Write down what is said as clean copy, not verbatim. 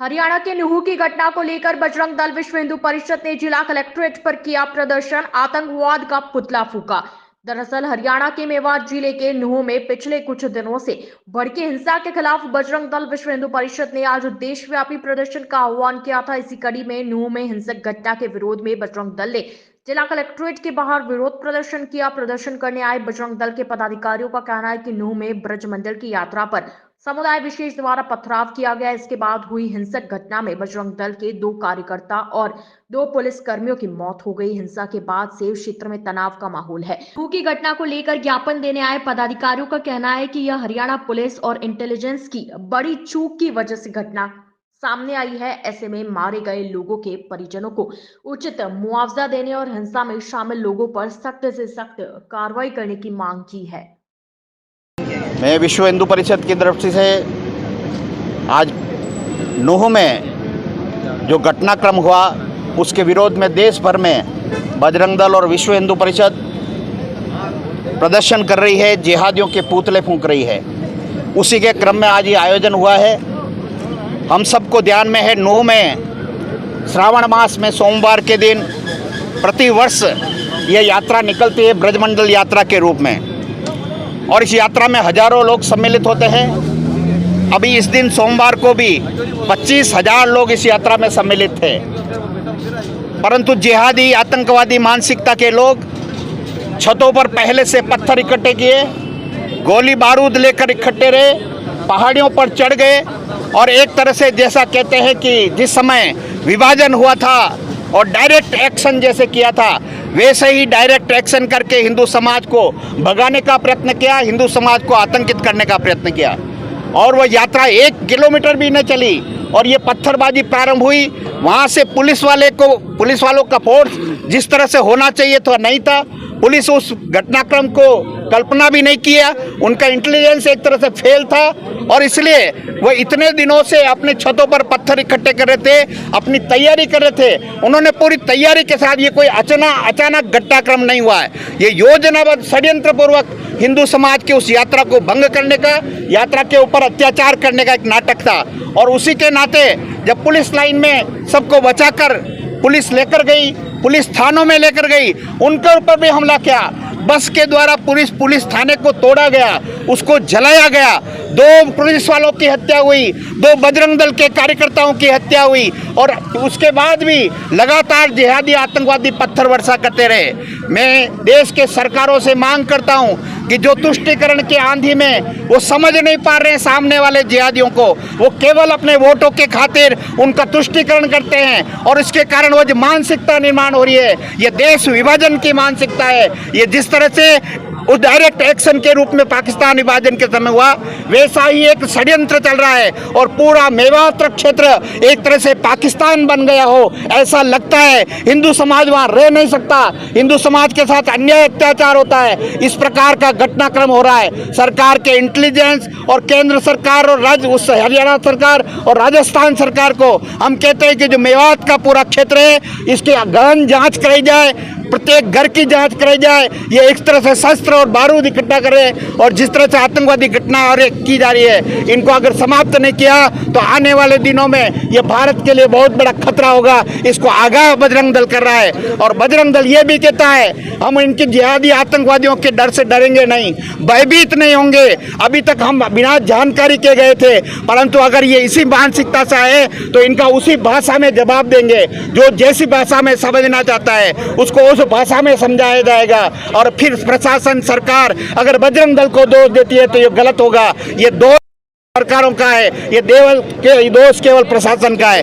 हरियाणा के नुहू की घटना को लेकर बजरंग दल विश्व हिंदू परिषद ने जिला कलेक्ट्रेट पर किया प्रदर्शन, आतंकवाद का पुतला फूका। दरअसल हरियाणा के मेवात जिले के नुहू में पिछले कुछ दिनों से भड़की हिंसा के खिलाफ बजरंग दल विश्व हिंदू परिषद ने आज देशव्यापी प्रदर्शन का आह्वान किया था। इसी कड़ी में नुहू में हिंसक घटना के विरोध में बजरंग दल ने जिला कलेक्ट्रेट के बाहर विरोध प्रदर्शन किया। प्रदर्शन करने आए बजरंग दल के पदाधिकारियों का कहना है कि नुहू में ब्रज मंदिर की यात्रा पर समुदाय विशेष द्वारा पथराव किया गया। इसके बाद हुई हिंसक घटना में बजरंग दल के 2 कार्यकर्ता और 2 पुलिस कर्मियों की मौत हो गई। हिंसा के बाद से क्षेत्र में तनाव का माहौल है। नुहू की घटना को लेकर ज्ञापन देने आए पदाधिकारियों का कहना है कि यह हरियाणा पुलिस और इंटेलिजेंस की बड़ी चूक की वजह से घटना सामने आई है। ऐसे में मारे गए लोगों के परिजनों को उचित मुआवजा देने और हिंसा में शामिल लोगों पर सख्त से सख्त कार्रवाई करने की मांग की है। मैं विश्व हिंदू परिषद की तरफ से आज नुहू में जो घटनाक्रम हुआ उसके विरोध में देश भर में बजरंग दल और विश्व हिंदू परिषद प्रदर्शन कर रही है, जिहादियों के पुतले फूंक रही है। उसी के क्रम में आज ये आयोजन हुआ है। हम सबको ध्यान में है, नुहू में श्रावण मास में सोमवार के दिन प्रतिवर्ष ये यात्रा निकलती है ब्रजमंडल यात्रा के रूप में, और इस यात्रा में हजारों लोग सम्मिलित होते हैं। अभी इस दिन सोमवार को भी 25,000 लोग इस यात्रा में सम्मिलित थे, परंतु जिहादी आतंकवादी मानसिकता के लोग छतों पर पहले से पत्थर इकट्ठे किए, गोली बारूद लेकर इकट्ठे रहे, पहाड़ियों पर चढ़ गए और एक तरह से जैसा कहते हैं कि जिस समय विभाजन हुआ था और डायरेक्ट एक्शन जैसे किया था, वैसे ही डायरेक्ट एक्शन करके हिंदू समाज को भगाने का प्रयत्न किया, हिंदू समाज को आतंकित करने का प्रयत्न किया। और वह यात्रा 1 किलोमीटर भी न चली और ये पत्थरबाजी प्रारंभ हुई। वहाँ से पुलिस वालों का फोर्स जिस तरह से होना चाहिए था नहीं था। पुलिस उस घटनाक्रम को कल्पना भी नहीं किया, उनका इंटेलिजेंस एक तरह से फेल था और इसलिए वो इतने दिनों से अपने छतों पर पत्थर इकट्ठे कर रहे थे, अपनी तैयारी कर रहे थे। उन्होंने पूरी तैयारी के साथ, ये कोई अचानक घटनाक्रम नहीं हुआ है, ये योजनाबद्ध षड्यंत्र पूर्वक हिंदू समाज की उस यात्रा को भंग करने का, यात्रा के ऊपर अत्याचार करने का एक नाटक था। और उसी के नाते जब पुलिस लाइन में सबको बचाकर पुलिस लेकर गई, पुलिस थानों में लेकर गई, उनके ऊपर भी हमला किया। बस के द्वारा पुलिस थाने को तोड़ा गया, उसको जलाया गया, 2 पुलिस वालों की हत्या हुई, 2 बजरंग दल के कार्यकर्ताओं की हत्या हुई और उसके बाद भी लगातार जिहादी आतंकवादी पत्थर वर्षा करते रहे। मैं देश के सरकारों से मांग करता हूं कि जो तुष्टीकरण के आंधी में वो समझ नहीं पा रहे हैं सामने वाले जिहादियों को, वो केवल अपने वोटों के खातिर उनका तुष्टीकरण करते हैं और इसके कारण वो जो मानसिकता निर्माण हो रही है, ये देश विभाजन की मानसिकता है। ये जिस तरह से उस डायरेक्ट एक्शन के रूप में पाकिस्तान विभाजन के समय हुआ, वैसा ही एक षड्यंत्र चल रहा है और पूरा मेवात क्षेत्र एक तरह से पाकिस्तान बन गया हो ऐसा लगता है। हिंदू समाज वहाँ रह नहीं सकता, हिंदू समाज के साथ अन्याय अत्याचार होता है। इस प्रकार का घटनाक्रम हो रहा है। सरकार के इंटेलिजेंस और केंद्र सरकार और हरियाणा सरकार और राजस्थान सरकार को हम कहते हैं कि जो मेवात का पूरा क्षेत्र है, इसकी गहन जाँच कराई जाए, प्रत्येक घर की जांच कराई जाए। ये एक तरह से शस्त्र और बारूद इकट्ठा कर रहे हैं और जिस तरह से आतंकवादी घटना और की जा रही है, इनको अगर समाप्त नहीं किया तो आने वाले दिनों में ये भारत के लिए बहुत बड़ा खतरा होगा। इसको आगाह बजरंग दल कर रहा है और बजरंग दल ये भी कहता है हम इनके जिहादी आतंकवादियों के डर से डरेंगे नहीं, भयभीत नहीं होंगे। अभी तक हम बिना जानकारी के गए थे, परंतु अगर ये इसी मानसिकता से आए तो इनका उसी भाषा में जवाब देंगे। जो जैसी भाषा में समझना चाहता है उसको उस भाषा में समझाया जाएगा। और फिर प्रशासन, सरकार अगर बजरंग दल को दोष देती है तो ये गलत होगा। ये दोष सरकारों का है, ये दोष केवल प्रशासन का है।